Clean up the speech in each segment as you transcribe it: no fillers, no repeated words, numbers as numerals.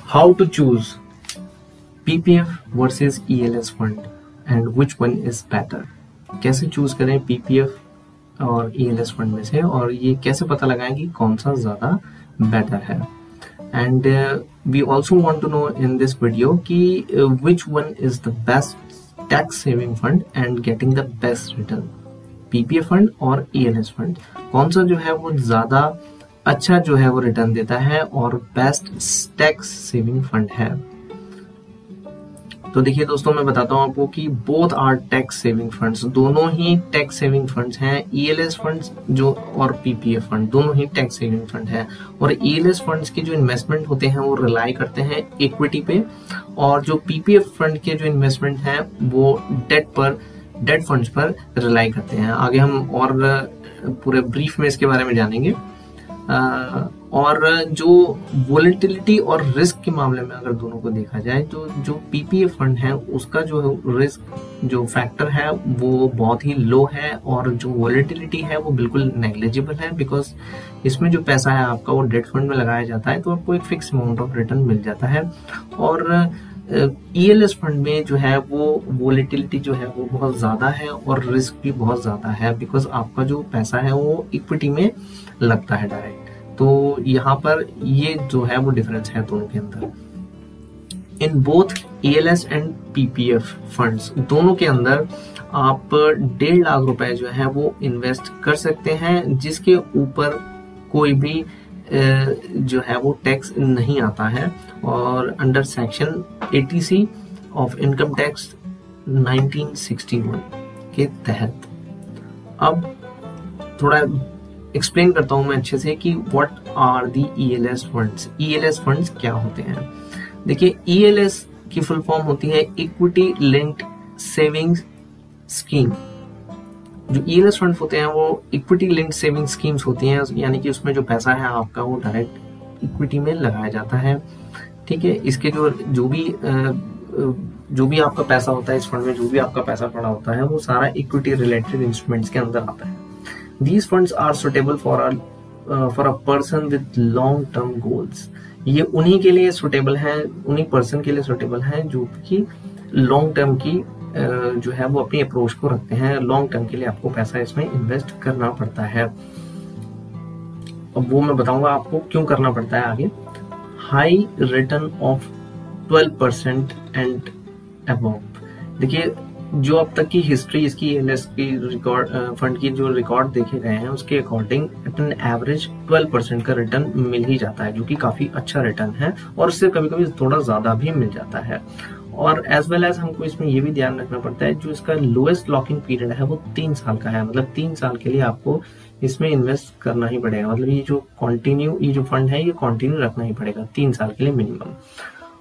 How to choose PPF versus ELS fund and which one is better? कैसे choose करें PPF और ELS fund में से, और ये कैसे पता लगाएं कि कौन सा ज्यादा बेटर है. And we also want to know in this video कि which one is the best tax saving fund and getting the best return, PPF fund और ELS फंड. कौन सा जो है वो ज्यादा अच्छा जो है वो रिटर्न देता है और बेस्ट टैक्स सेविंग फंड है. तो देखिए दोस्तों, मैं बताता हूं आपको कि both are tax saving funds. दोनों ही टैक्स सेविंग फंड्स हैं. ELS फंड्स जो और PPF फंड दोनों ही टैक्स सेविंग फंड है. और ELS फंड्स के जो इन्वेस्टमेंट होते हैं वो रिलाई करते हैं इक्विटी पे, और जो PPF फंड के जो इन्वेस्टमेंट है वो डेट फंड्स पर रिलाई करते हैं. आगे हम और पूरे ब्रीफ में इसके बारे में जानेंगे. और जो वोलेटिलिटी और रिस्क के मामले में अगर दोनों को देखा जाए तो जो PPF फंड है उसका जो रिस्क जो फैक्टर है वो बहुत ही लो है, और जो वोलेटिलिटी है वो बिल्कुल नेग्लिजिबल है, बिकॉज इसमें जो पैसा है आपका वो डेट फंड में लगाया जाता है तो आपको एक फिक्स अमाउंट ऑफ रिटर्न मिल जाता है. और ELS फंड में जो है वो वोलेटिलिटी जो है वो बहुत ज्यादा है और रिस्क भी बहुत ज्यादा है, बिकॉज आपका जो पैसा है वो इक्विटी में लगता है डायरेक्ट. तो यहाँ पर ये जो है वो डिफरेंस है दोनों के अंदर. In both ELS and PPF funds दोनों के अंदर आप 1.5 लाख रुपए जो है वो इन्वेस्ट कर सकते हैं, जिसके ऊपर कोई भी जो है वो टैक्स नहीं आता है, और under section 80C of income tax 1961 के तहत. अब थोड़ा एक्सप्लेन करता हूं मैं अच्छे से कि what are the ELS funds. ELS funds क्या होते हैं? देखिए, ELS की फुल फॉर्म होती है इक्विटी लिंक्ड सेविंग्स स्कीम. जो ELS फंड होते हैं वो इक्विटी लिंक्ड सेविंग स्कीम्स होती हैं, यानी कि उसमें जो पैसा है आपका वो डायरेक्ट इक्विटी में लगाया जाता है. ठीक है, इसके जो भी आपका पैसा होता है इस फंड में, जो भी आपका पैसा पड़ा होता है वो सारा इक्विटी रिलेटेड इंस्ट्रूमेंट्स के अंदर आता है. These funds are suitable for a person with long term goals. ये उन्हीं के लिए सुटेबल है, उन्हीं पर्सन के लिए सुटेबल है जो कि लॉन्ग टर्म की जो है वो अपनी अप्रोच को रखते हैं. लॉन्ग टर्म के लिए आपको पैसा इसमें इन्वेस्ट करना पड़ता है. अब वो मैं बताऊंगा आपको क्यों करना पड़ता है आगे. High return of 12% and above. देखिए, जो अब तक की हिस्ट्री इसकी ELS की रिकॉर्ड फंड की जो रिकॉर्ड देखे गए हैं उसके अकॉर्डिंग एन एवरेज 12% का रिटर्न मिल ही जाता है, जो कि काफी अच्छा रिटर्न है, और उससे कभी कभी थोड़ा ज्यादा भी मिल जाता है. और एज वेल एज हमको इसमें ये भी ध्यान रखना पड़ता है, जो इसका लोएस्ट लॉकिंग पीरियड है वो 3 साल का है. मतलब 3 साल के लिए आपको इसमें इन्वेस्ट करना ही पड़ेगा. मतलब ये जो फंड है ये कंटिन्यू रखना ही पड़ेगा 3 साल के लिए मिनिमम.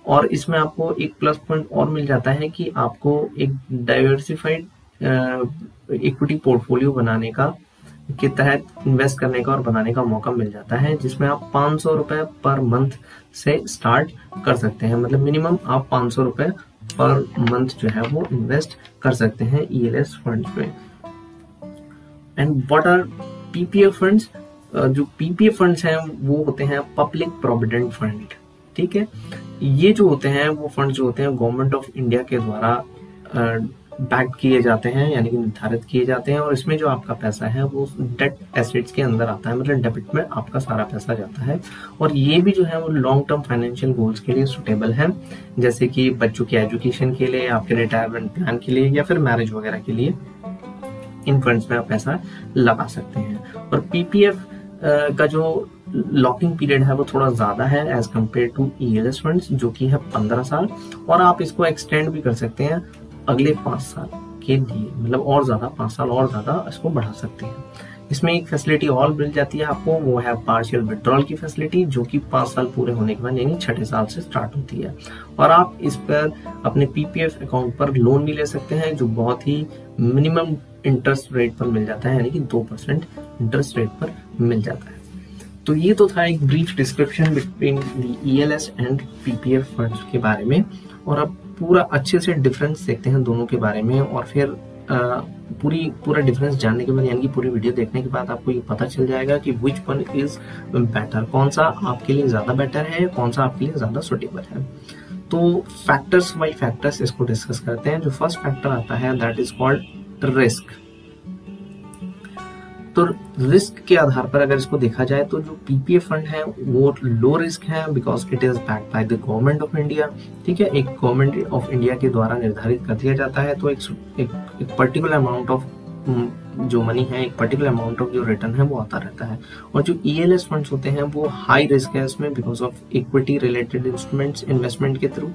और इसमें आपको एक प्लस पॉइंट और मिल जाता है कि आपको एक डाइवर्सिफाइड इक्विटी पोर्टफोलियो बनाने का के तहत इन्वेस्ट करने का और बनाने का मौका मिल जाता है, जिसमें आप 500 रुपए पर मंथ से स्टार्ट कर सकते हैं. मतलब मिनिमम आप 500 रुपए पर मंथ जो है वो इन्वेस्ट कर सकते हैं ELS फंड्स में. And what are PPF funds? जो PPF फंड्स हैं वो होते हैं पब्लिक प्रोविडेंट फंड. ठीक है, ये जो होते हैं वो फंड जो होते हैं गवर्नमेंट ऑफ इंडिया के द्वारा बैक किए जाते हैं, यानी कि निर्धारित किए जाते हैं, और इसमें जो आपका पैसा है वो डेट एसेट्स के अंदर आता है. मतलब डेबिट में आपका सारा पैसा जाता है. और ये भी जो है वो लॉन्ग टर्म फाइनेंशियल गोल्स के लिए सुटेबल है, जैसे कि बच्चों के एजुकेशन के लिए, आपके रिटायरमेंट प्लान के लिए, या फिर मैरिज वगैरह के लिए इन फंड्स में आप पैसा लगा सकते हैं. और PPF का जो लॉकिंग पीरियड है वो थोड़ा ज्यादा है as compared to ELS funds, जो कि है 15 साल, और आप इसको एक्सटेंड भी कर सकते हैं अगले 5 साल के लिए. मतलब और ज्यादा 5 साल और ज्यादा इसको बढ़ा सकते हैं. इसमें एक फैसिलिटी और मिल जाती है आपको, वो है पार्शियल विड्रॉल की फैसिलिटी, जो कि 5 साल पूरे होने के बाद यानी 6ठे साल से स्टार्ट होती है. और आप इस पर अपने PPF अकाउंट पर लोन भी ले सकते हैं, जो बहुत ही मिनिमम इंटरेस्ट रेट पर मिल जाता है, यानी कि 2% इंटरेस्ट रेट पर मिल जाता है. तो ये तो था एक brief description between ELS and PPF funds के बारे में. और अब पूरा अच्छे से डिफरेंस देखते हैं दोनों के बारे में, और फिर पूरा डिफरेंस जानने के बाद, यानी कि पूरी वीडियो देखने के बाद आपको ये पता चल जाएगा कि विच वन इज बेटर, कौन सा आपके लिए ज़्यादा बेटर है, कौन सा आपके लिए ज़्यादा सुटेबल है। तो फैक्टर्स बाई फैक्टर्स इसको डिस्कस करते हैं। जो फर्स्ट फैक्टर आता है दैट इज कॉल्ड रिस्क। तो रिस्क के आधार पर अगर इसको देखा जाए तो जो पीपीएफ फंड है वो लो रिस्क है, because it is backed by the government of India. ठीक है, एक गवर्नमेंट ऑफ इंडिया के द्वारा निर्धारित कर दिया जाता है। तो एक पर्टिकुलर अमाउंट ऑफ जो मनी है, एक पर्टिकुलर अमाउंट ऑफ जो रिटर्न है वो आता रहता है। और जो ईएलएस फंड्स होते हैं वो हाई रिस्क है इसमें, because of equity related instruments, investment के थ्रू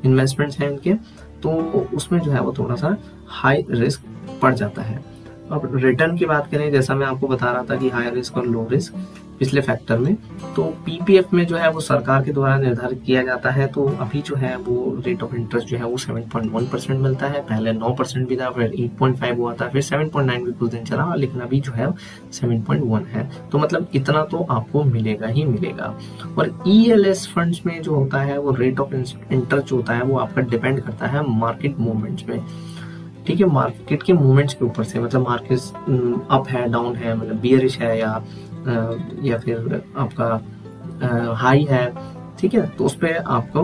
इन्वेस्टमेंट्स हैं इनके, तो उसमें जो है वो थोड़ा सा हाई रिस्क पड़ जाता है। अब रिटर्न की बात करें, जैसा मैं आपको बता रहा था कि हाई रिस्क और लो रिस्क पिछले फैक्टर में, तो पीपीएफ में जो है वो सरकार के द्वारा निर्धारित किया जाता है। तो अभी जो है वो रेट ऑफ इंटरेस्ट जो है वो 7.1% मिलता है। पहले 9% भी था, फिर 8.5 हुआ था, फिर 7.9 भी कुछ दिन चला, लेकिन अभी जो है 7.1 है। तो मतलब इतना तो आपको मिलेगा ही मिलेगा। और ईएलएस फंड्स में जो होता है वो रेट ऑफ इंटरेस्ट जो होता है वो आपका डिपेंड करता है मार्केट मूवमेंट्स में। ठीक है, मार्केट के मूवमेंट्स के ऊपर से, मतलब मार्केट अप है, डाउन है, मतलब बियरिश है या फिर आपका हाई है। ठीक है, तो उस पर आपको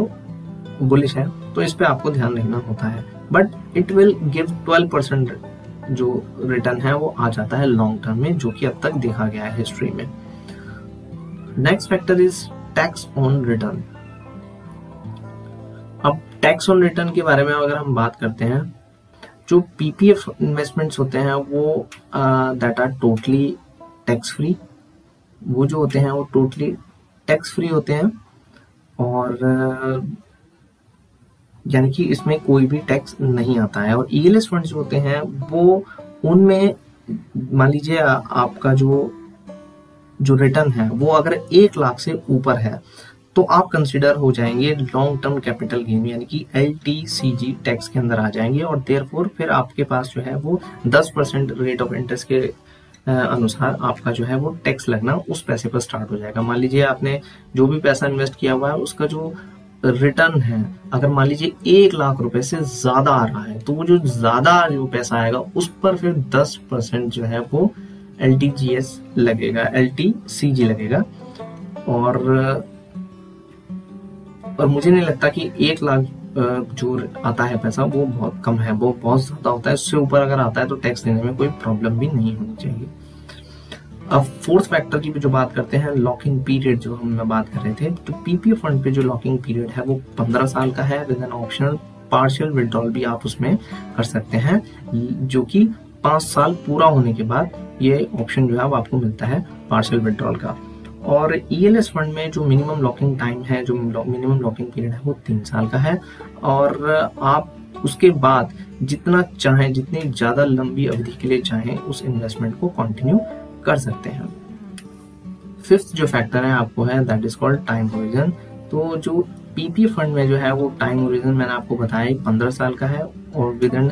बुलिश है, तो इस पे आपको ध्यान रखना होता है। बट इट विल गिव 12% जो रिटर्न है वो आ जाता है लॉन्ग टर्म में, जो कि अब तक देखा गया है हिस्ट्री में। Next factor is tax on return. अब टैक्स ऑन रिटर्न के बारे में अगर हम बात करते हैं, जो पीपीएफ इन्वेस्टमेंट्स होते हैं वो that are totally tax free, वो जो होते हैं वो टोटली टैक्स फ्री होते हैं। और यानी कि इसमें कोई भी टैक्स नहीं आता है। और ईएलएस फंड्स जो होते हैं वो उनमें मान लीजिए आपका जो रिटर्न है वो अगर 1 लाख से ऊपर है तो आप कंसिडर हो जाएंगे लॉन्ग टर्म कैपिटल गेन, यानी कि एलटीसीजी टैक्स के अंदर आ जाएंगे। और देयरफॉर फिर आपके पास जो है वो 10% रेट ऑफ इंटरेस्ट के अनुसार आपका जो है वो टैक्स लगना उस पैसे पर स्टार्ट हो जाएगा। मान लीजिए आपने जो भी पैसा इन्वेस्ट किया हुआ है उसका जो रिटर्न है अगर मान लीजिए 1 लाख रुपए से ज्यादा आ रहा है, तो वो जो ज्यादा जो पैसा आएगा उस पर फिर 10% जो है वो एलटीजीएस लगेगा, एलटीसीजी लगेगा। और मुझे नहीं लगता कि 1 लाख जो आता है पैसा वो बहुत कम है, वो बहुत ज्यादा होता है। उससे ऊपर अगर आता है तो टैक्स देने में कोई प्रॉब्लम भी नहीं होनी चाहिए। अब फोर्थ फैक्टर की भी जो बात करते हैं, लॉकिंग पीरियड जो हम बात कर रहे थे, तो पीपीएफ फंड पे जो लॉकिंग पीरियड है वो 15 साल का है, with an optional partial withdrawal भी आप उसमें कर सकते हैं, जो कि 5 साल पूरा होने के बाद ये ऑप्शन जो है वो आपको मिलता है पार्शियल विड्रॉल का। और ईएलएस फंड में जो मिनिमम लॉकिंग टाइम है, जो मिनिमम लॉकिंग पीरियड है वो 3 साल का है। और आप उसके बाद जितना चाहें, जितनी ज्यादा लंबी अवधि के लिए चाहें उस इन्वेस्टमेंट को कंटिन्यू कर सकते हैं। फिफ्थ जो फैक्टर है आपको है that is called time horizon. तो जो पीपीएफ फंड में जो है वो टाइम होरिजन मैंने आपको बताया 15 साल का है, और विद एन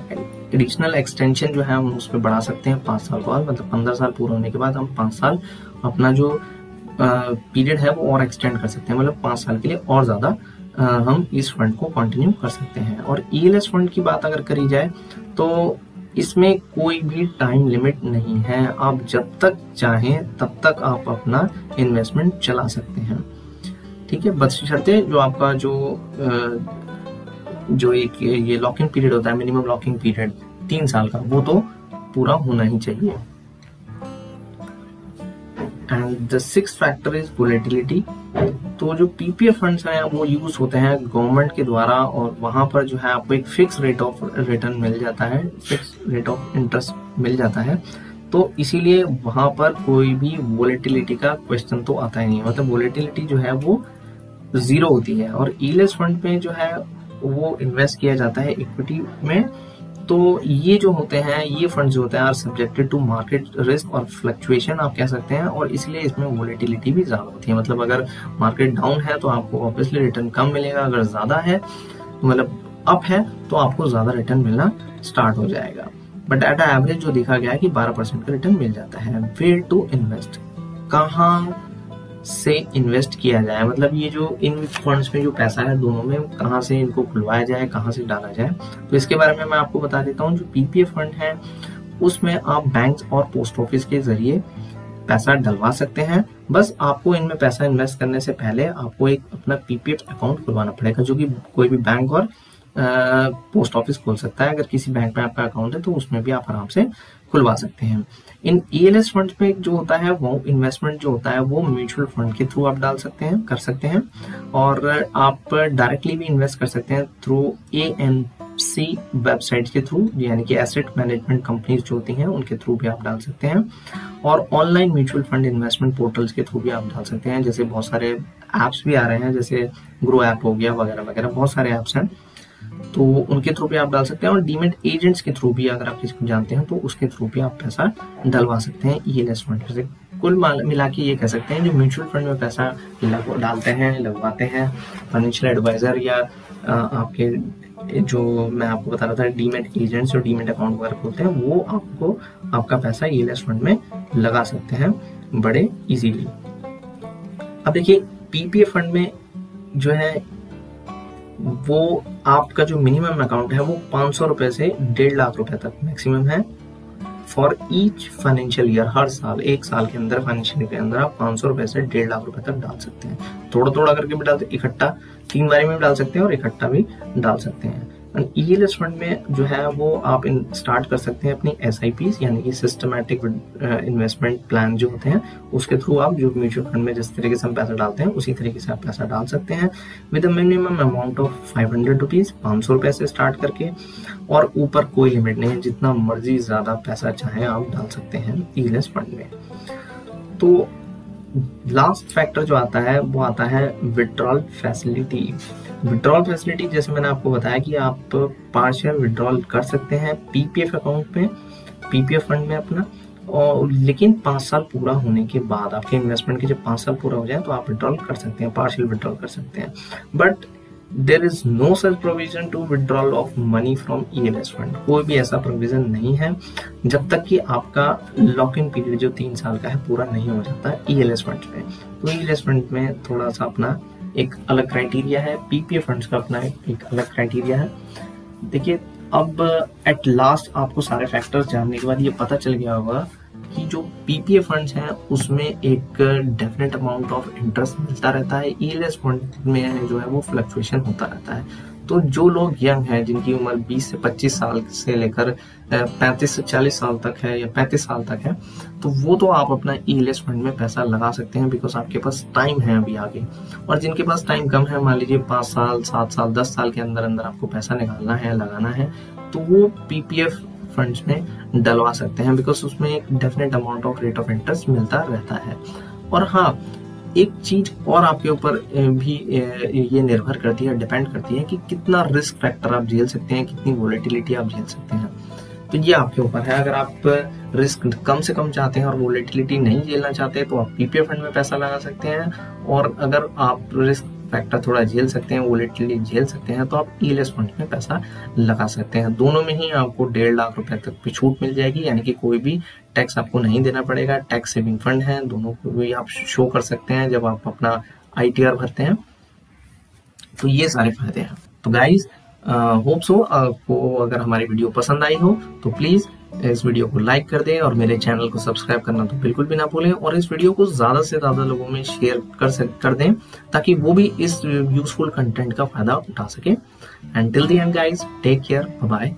एडिशनल एक्सटेंशन जो है हम उस पर बढ़ा सकते हैं 5 साल बाद। मतलब 15 साल पूरा होने के बाद हम 5 साल अपना जो पीरियड है वो और एक्सटेंड कर सकते हैं, मतलब 5 साल के लिए और ज्यादा हम इस फंड को कंटिन्यू कर सकते हैं। और ईएलएस फंड की बात अगर करी जाए तो इसमें कोई भी टाइम लिमिट नहीं है, आप जब तक चाहें तब तक आप अपना इन्वेस्टमेंट चला सकते हैं। ठीक है, बशर्ते जो आपका जो एक ये लॉकिंग पीरियड होता है, मिनिमम लॉकिंग पीरियड 3 साल का, वो तो पूरा होना ही चाहिए। And the sixth factor is volatility. तो जो पीपीएफ फंड्स हैं वो यूज होते हैं गवर्नमेंट के द्वारा, और वहां पर जो है आपको एक फिक्स रेट ऑफ रिटर्न मिल जाता है, फिक्स रेट ऑफ इंटरेस्ट मिल जाता है। तो इसीलिए वहां पर कोई भी वोलेटिलिटी का क्वेश्चन तो आता ही नहीं, मतलब वोलेटिलिटी जो है वो 0 होती है। और ईएलएस फंड में जो है वो इन्वेस्ट किया जाता है इक्विटी में। तो ये जो होते हैं, ये फंड्स जो होते हैं are subjected to market risk और फ्लक्चुएशन आप कह सकते हैं, और इसलिए इसमें वोलेटिलिटी भी ज्यादा होती है। मतलब अगर मार्केट डाउन है तो आपको ऑब्वियसली रिटर्न कम मिलेगा, अगर ज्यादा है मतलब अप है तो आपको ज्यादा रिटर्न मिलना स्टार्ट हो जाएगा। बट एट एवरेज जो देखा गया है कि 12% का रिटर्न मिल जाता है। वेयर टू इन्वेस्ट, कहाँ से इन्वेस्ट किया जाए, मतलब ये जो इन फंड्स में जो पैसा है दोनों में कहाँ से इनको खुलवाया जाए, कहाँ से डाला जाए। तो इसके बारे में मैं आपको बता देता हूँ। जो पीपीएफ फंड है उसमें आप बैंक और पोस्ट ऑफिस के जरिए पैसा डलवा सकते हैं। बस आपको इनमें पैसा इन्वेस्ट करने से पहले आपको एक अपना पीपीएफ अकाउंट खुलवाना पड़ेगा, जो कि कोई भी बैंक और पोस्ट ऑफिस खोल सकता है। अगर किसी बैंक में आपका अकाउंट है तो उसमें भी आप आराम से खुलवा सकते हैं। इन ईएलएस फंड में जो होता है वो इन्वेस्टमेंट जो होता है वो म्यूचुअल फंड के थ्रू आप डाल सकते हैं, कर सकते हैं, और आप डायरेक्टली भी इन्वेस्ट कर सकते हैं थ्रू एएमसी वेबसाइट के थ्रू, यानी कि एसेट मैनेजमेंट कंपनीज जो होती हैं उनके थ्रू भी आप डाल सकते हैं, और online mutual fund investment portals के थ्रू भी आप डाल सकते हैं। जैसे बहुत सारे ऐप्स भी आ रहे हैं, जैसे ग्रो ऐप हो गया वगैरह वगैरह, बहुत सारे ऐप्स हैं, तो उनके थ्रू भी आप डाल सकते हैं। और डीमेट एजेंट्स के थ्रू भी अगर आप किसी को जानते हैं तो उसके थ्रू भी आप पैसा डलवा सकते हैं ईएलएस फंड से। कुल मिला के ये कह सकते हैं जो म्यूचुअल फंड में पैसा डालते हैं, लगवाते हैं, फाइनेंशियल एडवाइजर या आपके जो मैं आपको बता रहा था डीमेट एजेंट्स और डीमेट अकाउंट वगैरह खोलते हैं, वो आपको आपका पैसा ईएलएस फंड में लगा सकते हैं बड़े इजीली। अब देखिए पीपीएफ फंड में जो है वो आपका जो मिनिमम अकाउंट है वो 500 रुपए से 1.5 लाख रुपए तक मैक्सिमम है फॉर ईच फाइनेंशियल ईयर। हर साल, एक साल के अंदर, फाइनेंशियल ईयर के अंदर आप 500 रुपए से 1.5 लाख रुपए तक डाल सकते हैं। थोड़ा थोड़ा करके भी डालते, इकट्ठा 3 बारी में भी डाल सकते हैं और इकट्ठा भी डाल सकते हैं। ईएलएस फंड में जो है वो आप स्टार्ट कर सकते हैं अपनी एसआईपीज, यानी कि सिस्टमैटिक इन्वेस्टमेंट प्लान जो होते हैं उसके थ्रू आप जो म्यूचुअल फंड में जिस तरीके से हम पैसा डालते हैं उसी तरीके से आप पैसा डाल सकते हैं with a minimum amount of 500 rupees, 500 रुपए से स्टार्ट करके, और ऊपर कोई लिमिट नहीं है, जितना मर्जी ज्यादा पैसा चाहे आप डाल सकते हैं ईएलएस फंड में। तो लास्ट फैक्टर जो आता है वो आता है विड्रॉल फैसिलिटी। विड्रॉल फैसिलिटी जैसे मैंने आपको बताया कि आप पार्शियल विड्रॉल कर सकते हैं पीपीएफ अकाउंट में, पीपीएफ फंड में अपना, और लेकिन 5 साल पूरा होने के बाद, आपके इन्वेस्टमेंट के जब 5 साल पूरा हो जाए तो आप विड्रॉल कर सकते हैं, पार्शियल विड्रॉल कर सकते हैं। But there is no such provision to withdrawal of money from ELS fund. कोई भी ऐसा प्रोविजन नहीं है जब तक कि आपका लॉक इन पीरियड जो 3 साल का है पूरा नहीं हो जाता ईएलएस फंड में। तो ईएलएस फंड में थोड़ा सा अपना एक अलग क्राइटेरिया है, पीपीएफ फंड्स का अपना एक अलग क्राइटेरिया है। देखिए अब एट लास्ट आपको सारे फैक्टर्स जानने के बाद ये पता चल गया होगा कि जो पीपीएफ फंड्स हैं उसमें एक डेफिनेट अमाउंट ऑफ इंटरेस्ट मिलता रहता है, ईएलएस फंड में जो है वो फ्लक्चुएशन होता रहता है। तो जो लोग यंग हैं, जिनकी उम्र 20 से 25 साल से लेकर 35 से 40 साल तक है या 35 साल तक है, तो वो तो आप अपना ईएलएस फंड में पैसा लगा सकते हैं, बिकॉज आपके पास टाइम है अभी आगे। और जिनके पास टाइम कम है, मान लीजिए 5 साल, 7 साल, 10 साल के अंदर अंदर आपको पैसा निकालना है, लगाना है, तो वो पीपीएफ फंड्स में डलवा सकते हैं, बिकॉज उसमें एक definite amount of rate of interest मिलता रहता है। और हाँ, एक चीज और आपके ऊपर भी ये निर्भर करती है, डिपेंड करती है कि कितना रिस्क फैक्टर आप झेल सकते हैं, कितनी वोलेटिलिटी आप झेल सकते हैं। तो ये आपके ऊपर है। अगर आप रिस्क कम से कम चाहते हैं और वोलेटिलिटी नहीं झेलना चाहते तो आप पीपीएफ फंड में पैसा लगा सकते हैं, और अगर आप रिस्क फैक्टर थोड़ा झेल सकते हैं, वोलेटिलिटी झेल सकते हैं, तो आप ईएलएस फंड में पैसा लगा सकते हैं। दोनों में ही आपको 1.5 लाख रुपए तक की छूट मिल जाएगी, यानी कि कोई भी टैक्स आपको नहीं देना पड़ेगा। टैक्स सेविंग फंड है, दोनों को भी आप शो कर सकते हैं जब आप अपना आईटीआर भरते हैं। तो ये सारे फायदे हैं। तो गाइज होप सो आपको अगर हमारी वीडियो पसंद आई हो तो प्लीज इस वीडियो को लाइक कर दें और मेरे चैनल को सब्सक्राइब करना तो बिल्कुल भी ना भूलें, और इस वीडियो को ज्यादा से ज्यादा लोगों में शेयर कर दें ताकि वो भी इस यूजफुल कंटेंट का फायदा उठा सके। And till the end guys, take care, bye bye.